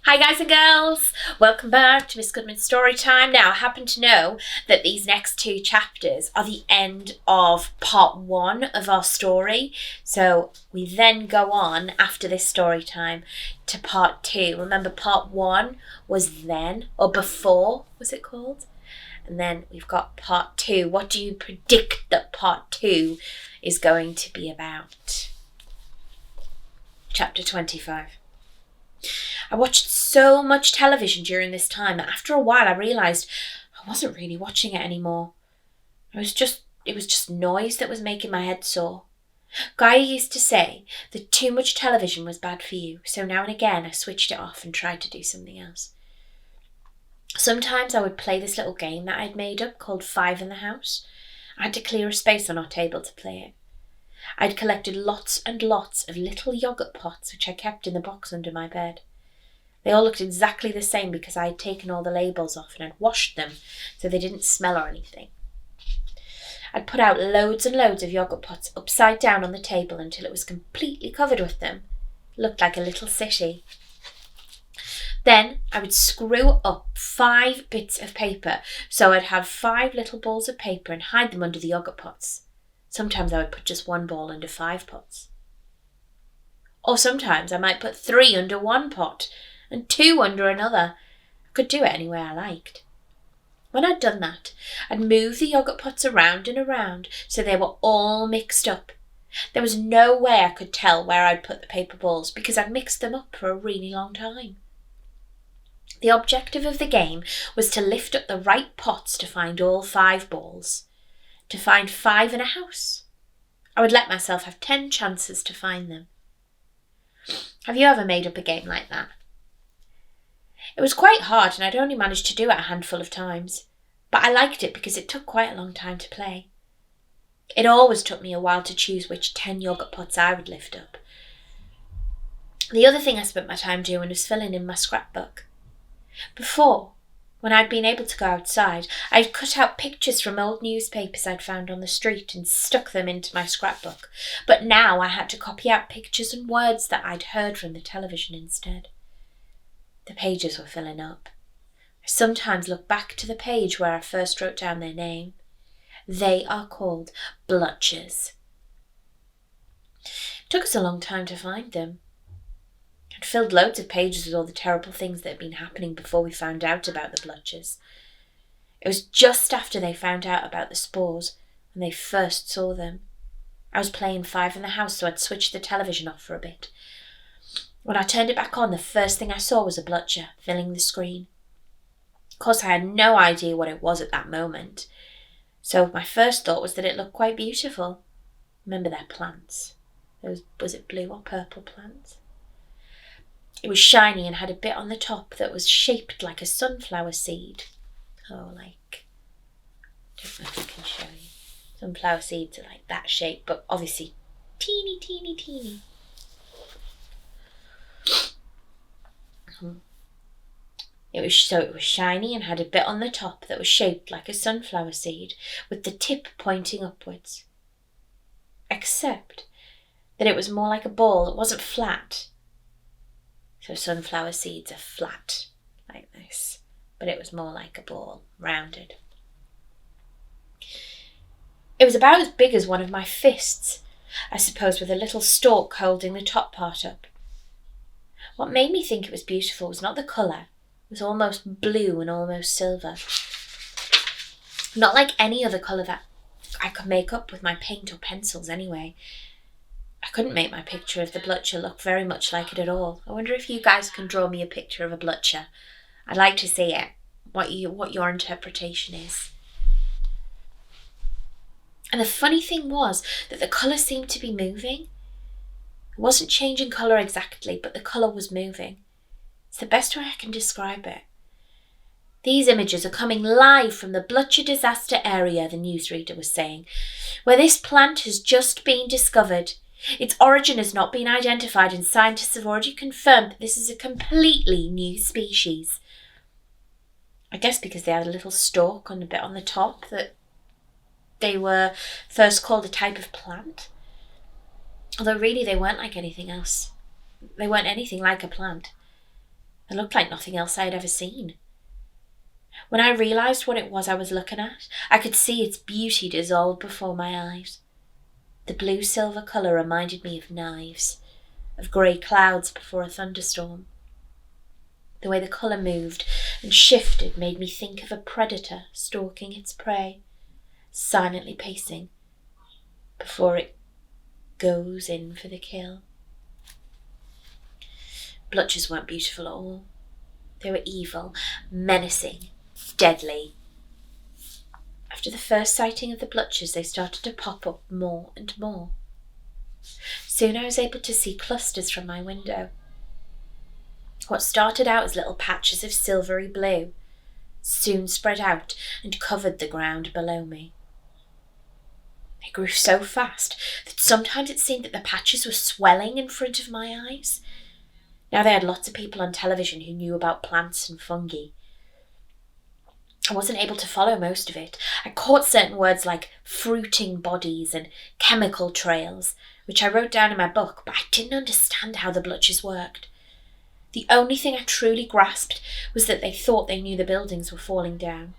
Hi guys and girls, welcome back to Miss Goodman's Storytime. Now I happen to know that these next two chapters are the end of part one of our story. So we then go on after this story time to part two. Remember part one was then, or before was it called? And then we've got part two. What do you predict that part two is going to be about? Chapter 25. I watched so much television during this time that after a while I realised I wasn't really watching it anymore. It was just noise that was making my head sore. Gaia used to say that too much television was bad for you, so now and again I switched it off and tried to do something else. Sometimes I would play this little game that I'd made up called Five in the House. I had to clear a space on our table to play it. I'd collected lots and lots of little yoghurt pots which I kept in the box under my bed. They all looked exactly the same because I had taken all the labels off and I'd washed them so they didn't smell or anything. I'd put out loads and loads of yoghurt pots upside down on the table until it was completely covered with them. It looked like a little city. Then I would screw up 5 bits of paper, so I'd have 5 little balls of paper and hide them under the yoghurt pots. Sometimes I would put just 1 ball under 5 pots. Or sometimes I might put 3 under 1 pot and 2 under another. I could do it any way I liked. When I'd done that, I'd move the yoghurt pots around and around so they were all mixed up. There was no way I could tell where I'd put the paper balls because I'd mixed them up for a really long time. The objective of the game was to lift up the right pots to find all 5 balls, to find 5 in a house. I would let myself have 10 chances to find them. Have you ever made up a game like that? It was quite hard and I'd only managed to do it a handful of times, but I liked it because it took quite a long time to play. It always took me a while to choose which 10 yoghurt pots I would lift up. The other thing I spent my time doing was filling in my scrapbook. Before, when I'd been able to go outside, I'd cut out pictures from old newspapers I'd found on the street and stuck them into my scrapbook, but now I had to copy out pictures and words that I'd heard from the television instead. The pages were filling up. I sometimes look back to the page where I first wrote down their name. They are called blotches. It took us a long time to find them. I'd filled loads of pages with all the terrible things that had been happening before we found out about the blotches. It was just after they found out about the spores when they first saw them. I was playing Five in the House, so I'd switched the television off for a bit. When I turned it back on, the first thing I saw was a blotcher filling the screen. Of course, I had no idea what it was at that moment, so my first thought was that it looked quite beautiful. Remember their plants? Was it blue or purple plants? It was shiny and had a bit on the top that was shaped like a sunflower seed. I don't know if I can show you. Sunflower seeds are like that shape, but obviously teeny, teeny, teeny. It was shiny and had a bit on the top that was shaped like a sunflower seed with the tip pointing upwards. Except that it was more like a ball. It wasn't flat. So sunflower seeds are flat like this, but it was more like a ball, rounded. It was about as big as one of my fists, I suppose, with a little stalk holding the top part up. What made me think it was beautiful was not the colour. It was almost blue and almost silver. Not like any other colour that I could make up with my paint or pencils anyway. I couldn't make my picture of the blotcher look very much like it at all. I wonder if you guys can draw me a picture of a blotcher. I'd like to see it, what your interpretation is. And the funny thing was that the colour seemed to be moving. It wasn't changing colour exactly, but the colour was moving. It's the best way I can describe it. These images are coming live from the blotcher disaster area, the newsreader was saying, where this plant has just been discovered. Its origin has not been identified and scientists have already confirmed that this is a completely new species. I guess because they had a little stalk on a bit on the top that they were first called a type of plant. Although really they weren't like anything else. They weren't anything like a plant. They looked like nothing else I had ever seen. When I realised what it was I was looking at, I could see its beauty dissolve before my eyes. The blue-silver colour reminded me of knives, of grey clouds before a thunderstorm. The way the colour moved and shifted made me think of a predator stalking its prey, silently pacing before it goes in for the kill. Blutchers weren't beautiful at all. They were evil, menacing, deadly. After the first sighting of the blutchers, they started to pop up more and more. Soon I was able to see clusters from my window. What started out as little patches of silvery blue soon spread out and covered the ground below me. They grew so fast that sometimes it seemed that the patches were swelling in front of my eyes. Now they had lots of people on television who knew about plants and fungi. I wasn't able to follow most of it. I caught certain words like fruiting bodies and chemical trails, which I wrote down in my book, but I didn't understand how the blutchers worked. The only thing I truly grasped was that they thought they knew the buildings were falling down.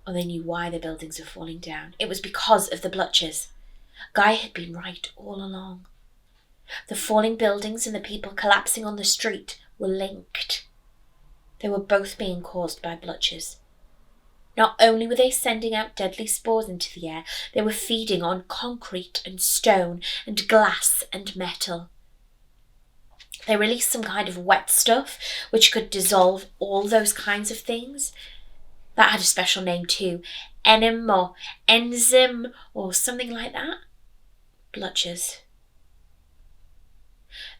Or they knew why the buildings were falling down. It was because of the blutchers. Guy had been right all along. The falling buildings and the people collapsing on the street were linked. They were both being caused by blutchers. Not only were they sending out deadly spores into the air, they were feeding on concrete and stone and glass and metal. They released some kind of wet stuff which could dissolve all those kinds of things. That had a special name too. Enum or enzyme or something like that. Blutchers.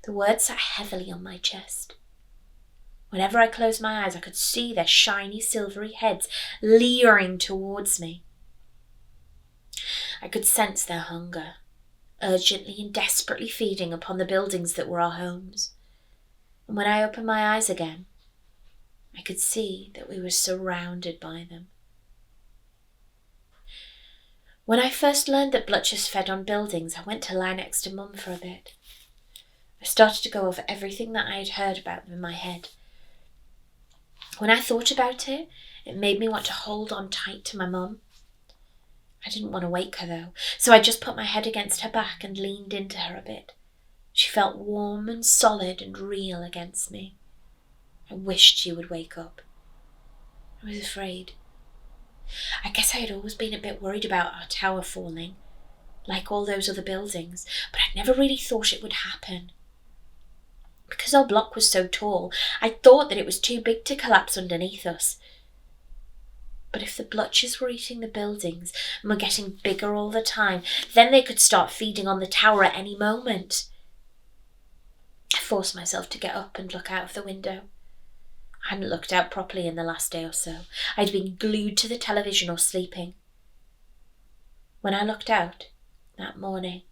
The words sat heavily on my chest. Whenever I closed my eyes, I could see their shiny silvery heads leering towards me. I could sense their hunger, urgently and desperately feeding upon the buildings that were our homes. And when I opened my eyes again, I could see that we were surrounded by them. When I first learned that blutchers fed on buildings, I went to lie next to Mum for a bit. I started to go over everything that I had heard about them in my head. When I thought about it, it made me want to hold on tight to my mum. I didn't want to wake her though, so I just put my head against her back and leaned into her a bit. She felt warm and solid and real against me. I wished she would wake up. I was afraid. I guess I had always been a bit worried about our tower falling, like all those other buildings, but I'd never really thought it would happen. Because our block was so tall, I thought that it was too big to collapse underneath us. But if the blutchers were eating the buildings and were getting bigger all the time, then they could start feeding on the tower at any moment. I forced myself to get up and look out of the window. I hadn't looked out properly in the last day or so. I'd been glued to the television or sleeping. When I looked out that morning,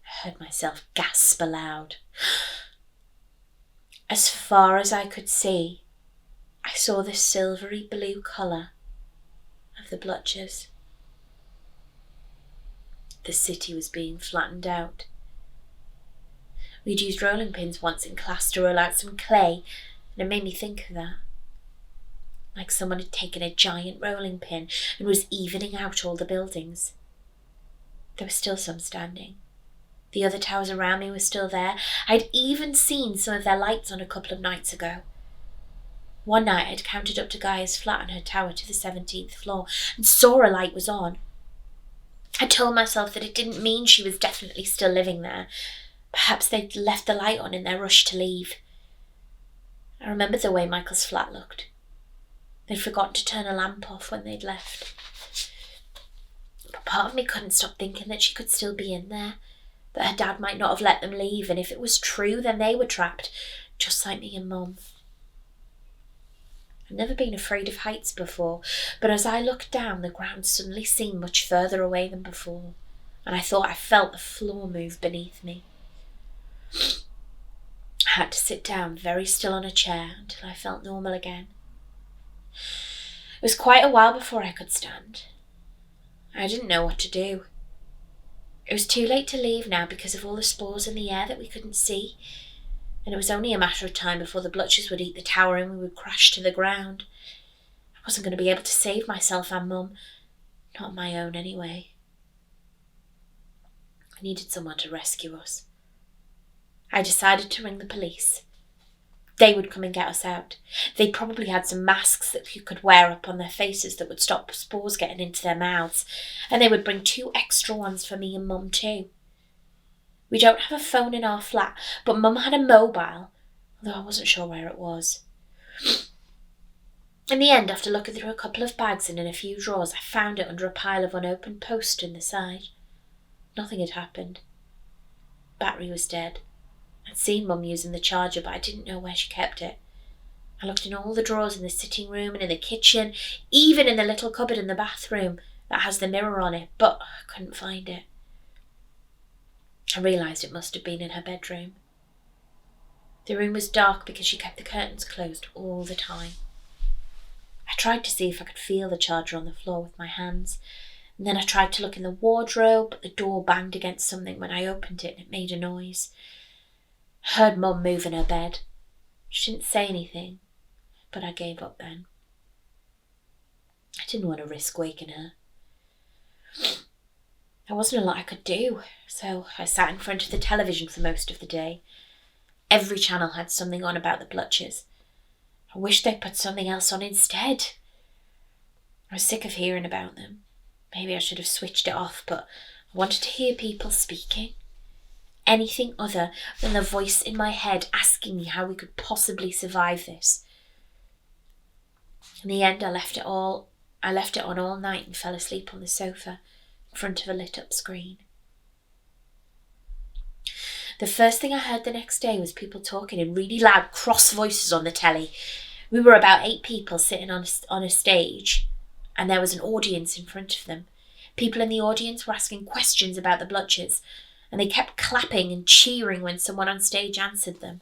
I heard myself gasp aloud. As far as I could see, I saw the silvery blue colour of the blutchers. The city was being flattened out. We'd used rolling pins once in class to roll out some clay, and it made me think of that. Like someone had taken a giant rolling pin and was evening out all the buildings. There were still some standing. The other towers around me were still there. I'd even seen some of their lights on a couple of nights ago. One night I'd counted up to Gaia's flat on her tower to the 17th floor and saw a light was on. I told myself that it didn't mean she was definitely still living there. Perhaps they'd left the light on in their rush to leave. I remembered the way Michael's flat looked. They'd forgotten to turn a lamp off when they'd left. But part of me couldn't stop thinking that she could still be in there, that her dad might not have let them leave, and if it was true, then they were trapped, just like me and Mum. I'd never been afraid of heights before, but as I looked down, the ground suddenly seemed much further away than before, and I thought I felt the floor move beneath me. I had to sit down very still on a chair until I felt normal again. It was quite a while before I could stand. I didn't know what to do. It was too late to leave now because of all the spores in the air that we couldn't see. and it was only a matter of time before the Blutchers would eat the tower and we would crash to the ground. I wasn't going to be able to save myself and Mum. Not on my own, anyway. I needed someone to rescue us. I decided to ring the police. They would come and get us out. They probably had some masks that you could wear up on their faces that would stop spores getting into their mouths, and they would bring 2 extra ones for me and Mum too. We don't have a phone in our flat, but Mum had a mobile, although I wasn't sure where it was. In the end, after looking through a couple of bags and in a few drawers, I found it under a pile of unopened post in the side. Nothing had happened. Battery was dead. I'd seen Mum using the charger, but I didn't know where she kept it. I looked in all the drawers in the sitting room and in the kitchen, even in the little cupboard in the bathroom that has the mirror on it, but I couldn't find it. I realised it must have been in her bedroom. The room was dark because she kept the curtains closed all the time. I tried to see if I could feel the charger on the floor with my hands, and then I tried to look in the wardrobe, but the door banged against something when I opened it and it made a noise. I heard Mum move in her bed. She didn't say anything, but I gave up then. I didn't want to risk waking her. There wasn't a lot I could do, so I sat in front of the television for most of the day. Every channel had something on about the Blutchers. I wished they'd put something else on instead. I was sick of hearing about them. Maybe I should have switched it off, but I wanted to hear people speaking. Anything other than the voice in my head asking me how we could possibly survive this. In the end, I left it on all night and fell asleep on the sofa in front of a lit-up screen. The first thing I heard the next day was people talking in really loud, cross voices on the telly. We were about 8 people sitting on a stage, and there was an audience in front of them. People in the audience were asking questions about the Blutchers, and they kept clapping and cheering when someone on stage answered them.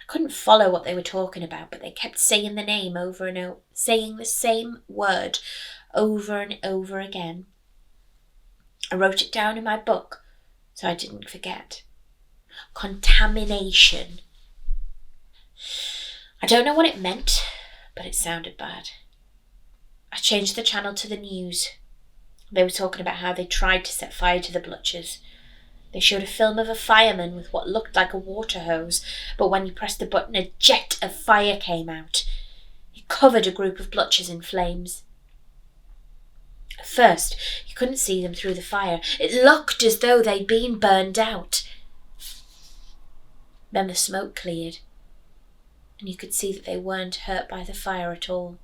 I couldn't follow what they were talking about, but they kept saying the name over and over, saying the same word over and over again. I wrote it down in my book so I didn't forget. Contamination. I don't know what it meant, but it sounded bad. I changed the channel to the news. They were talking about how they tried to set fire to the Blutchers. They showed a film of a fireman with what looked like a water hose, but when he pressed the button, a jet of fire came out. It covered a group of Blutchers in flames. At first, you couldn't see them through the fire. It looked as though they'd been burned out. Then the smoke cleared, and you could see that they weren't hurt by the fire at all.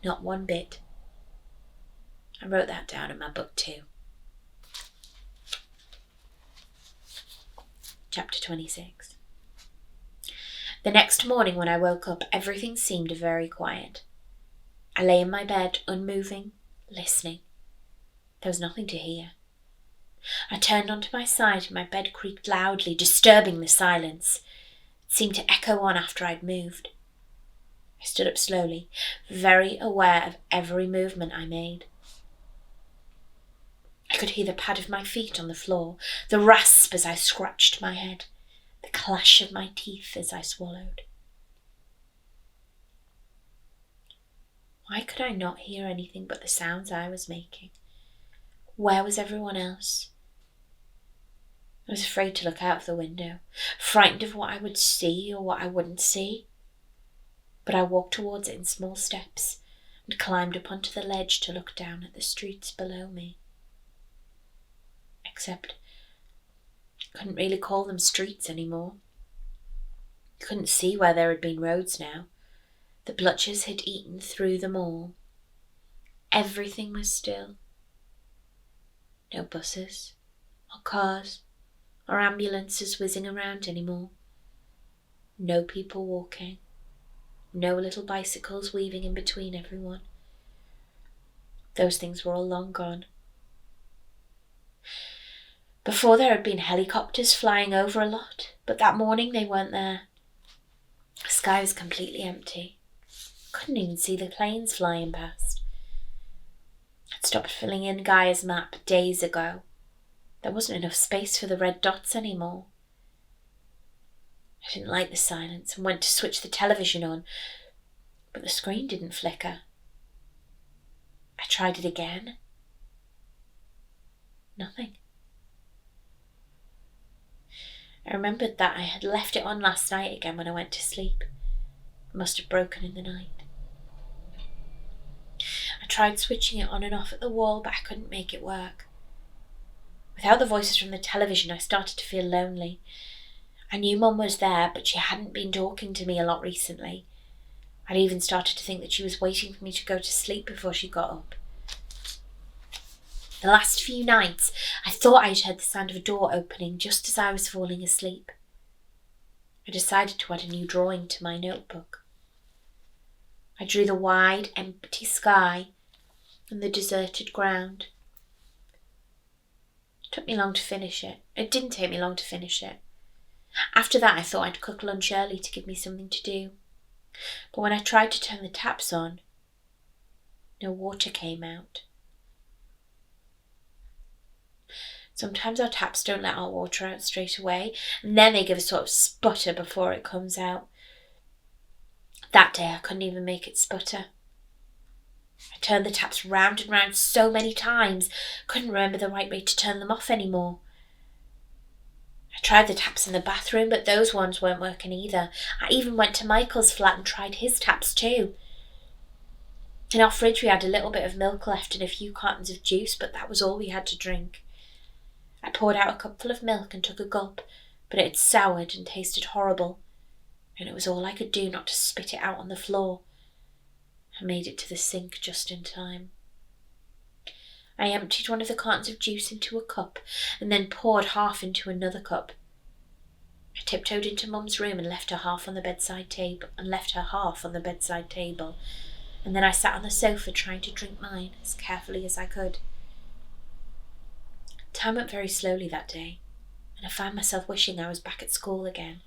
Not one bit. I wrote that down in my book too. Chapter 26. The next morning when I woke up, everything seemed very quiet. I lay in my bed, unmoving, listening. There was nothing to hear. I turned onto my side and my bed creaked loudly, disturbing the silence. It seemed to echo on after I'd moved. I stood up slowly, very aware of every movement I made. I could hear the pad of my feet on the floor, the rasp as I scratched my head, the clash of my teeth as I swallowed. Why could I not hear anything but the sounds I was making? Where was everyone else? I was afraid to look out of the window, frightened of what I would see or what I wouldn't see. But I walked towards it in small steps and climbed up onto the ledge to look down at the streets below me. Except I couldn't really call them streets anymore. You couldn't see where there had been roads now. The Blutchers had eaten through them all. Everything was still. No buses, or cars, or ambulances whizzing around anymore. No people walking. No little bicycles weaving in between everyone. Those things were all long gone. Before there had been helicopters flying over a lot, but that morning they weren't there. The sky was completely empty. Couldn't even see the planes flying past. I'd stopped filling in Gaia's map days ago. There wasn't enough space for the red dots anymore. didn't like the silence and went to switch the television on, but the screen didn't flicker. I tried it again. Nothing. I remembered that I had left it on last night again when I went to sleep. It must have broken in the night. I tried switching it on and off at the wall, but I couldn't make it work. Without the voices from the television, I started to feel lonely. I knew Mum was there, but she hadn't been talking to me a lot recently. I'd even started to think that she was waiting for me to go to sleep before she got up. The last few nights, I thought I'd heard the sound of a door opening just as I was falling asleep. I decided to add a new drawing to my notebook. I drew the wide, empty sky and the deserted ground. It took me long to finish it. It didn't take me long to finish it. After that, I thought I'd cook lunch early to give me something to do. But when I tried to turn the taps on, no water came out. Sometimes our taps don't let our water out straight away, and then they give a sort of sputter before it comes out. That day I couldn't even make it sputter. I turned the taps round and round so many times, couldn't remember the right way to turn them off anymore. I tried the taps in the bathroom, but those ones weren't working either. I even went to Michael's flat and tried his taps too. In our fridge we had a little bit of milk left and a few cartons of juice, but that was all we had to drink. I poured out a cupful of milk and took a gulp, but it had soured and tasted horrible, and it was all I could do not to spit it out on the floor. I made it to the sink just in time. I emptied one of the cartons of juice into a cup and then poured half into another cup. I tiptoed into Mum's room and left her half on the bedside table, and then I sat on the sofa trying to drink mine as carefully as I could. Time went very slowly that day, and I found myself wishing I was back at school again.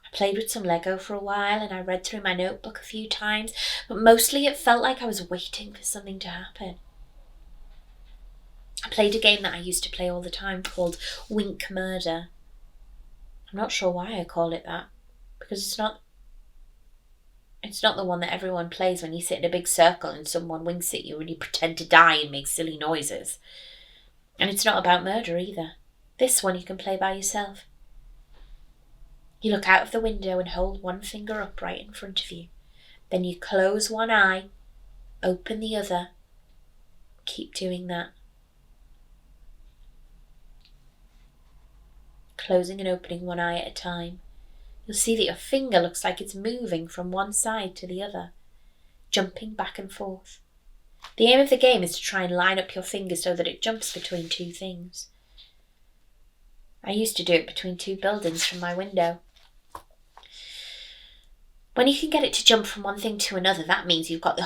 I played with some Lego for a while and I read through my notebook a few times, but mostly it felt like I was waiting for something to happen. I played a game that I used to play all the time called Wink Murder. I'm not sure why I call it that, because it's not the one that everyone plays when you sit in a big circle and someone winks at you and you pretend to die and make silly noises. And it's not about murder either. This one you can play by yourself. You look out of the window and hold one finger up right in front of you. Then you close one eye, open the other. Keep doing that. Closing and opening one eye at a time. You'll see that your finger looks like it's moving from one side to the other, jumping back and forth. The aim of the game is to try and line up your finger so that it jumps between two things. I used to do it between two buildings from my window. When you can get it to jump from one thing to another, that means you've got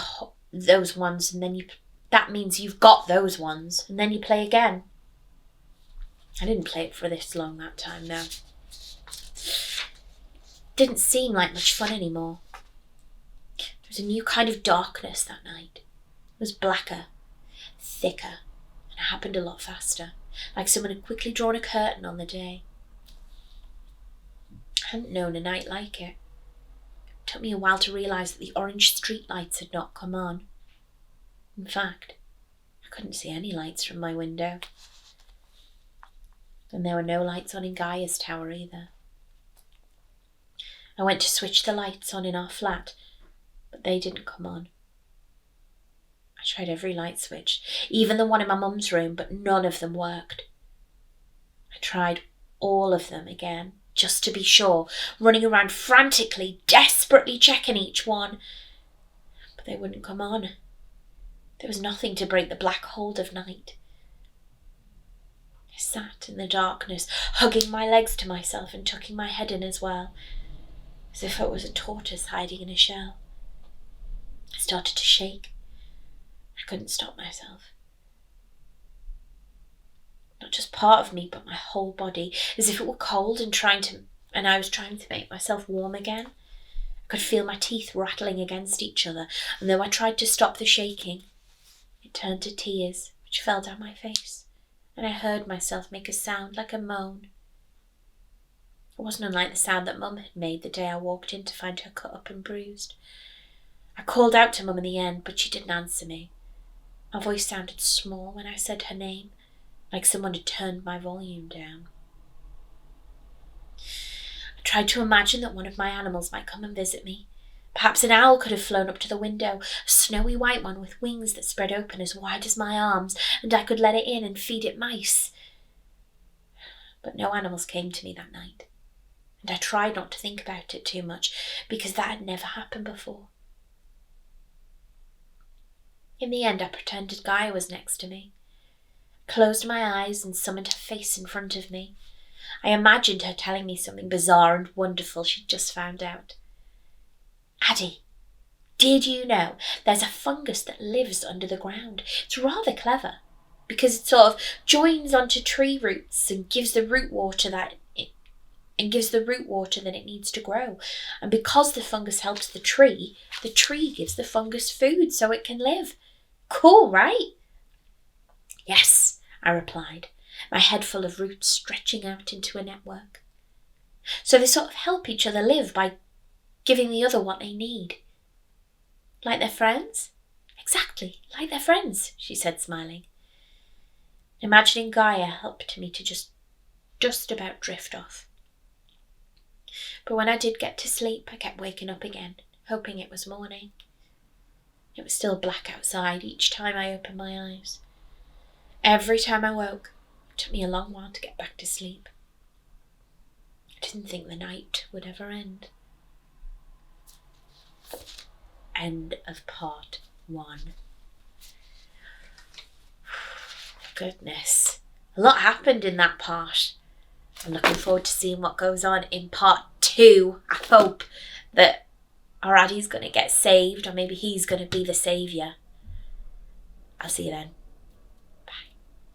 those ones, and then you play again. I didn't play it for this long that time, though. Didn't seem like much fun anymore. There was a new kind of darkness that night. It was blacker, thicker, and it happened a lot faster, like someone had quickly drawn a curtain on the day. I hadn't known a night like it. It took me a while to realise that the orange street lights had not come on. In fact, I couldn't see any lights from my window. And there were no lights on in Gaia's tower either. I went to switch the lights on in our flat, but they didn't come on. I tried every light switch, even the one in my mum's room, but none of them worked. I tried all of them again, just to be sure, running around frantically, desperately checking each one. But they wouldn't come on. There was nothing to break the black hold of night. I sat in the darkness, hugging my legs to myself and tucking my head in as well, as if it was a tortoise hiding in a shell. I started to shake. I couldn't stop myself. Not just part of me, but my whole body, as if it were cold and I was trying to make myself warm again. I could feel my teeth rattling against each other, and though I tried to stop the shaking, it turned to tears, which fell down my face, and I heard myself make a sound like a moan. It wasn't unlike the sound that Mum had made the day I walked in to find her cut up and bruised. I called out to Mum in the end, but she didn't answer me. My voice sounded small when I said her name, like someone had turned my volume down. I tried to imagine that one of my animals might come and visit me. Perhaps an owl could have flown up to the window, a snowy white one with wings that spread open as wide as my arms, and I could let it in and feed it mice. But no animals came to me that night, and I tried not to think about it too much, because that had never happened before. In the end, I pretended Gaia was next to me, closed my eyes and summoned her face in front of me. I imagined her telling me something bizarre and wonderful she'd just found out. Addie, did you know there's a fungus that lives under the ground? It's rather clever, because it sort of joins onto tree roots and gives the root water that it needs to grow. And because the fungus helps the tree gives the fungus food so it can live. Cool, right? Yes, I replied, my head full of roots stretching out into a network. So they sort of help each other live by giving the other what they need. Like their friends? Exactly, like their friends, she said, smiling. Imagining Gaia helped me to just about drift off. But when I did get to sleep, I kept waking up again, hoping it was morning. It was still black outside each time I opened my eyes. Every time I woke, it took me a long while to get back to sleep. I didn't think the night would ever end. End of part 1. Goodness. A lot happened in that part. I'm looking forward to seeing what goes on in part 2. I hope that our Addie's going to get saved, or maybe he's going to be the saviour. I'll see you then.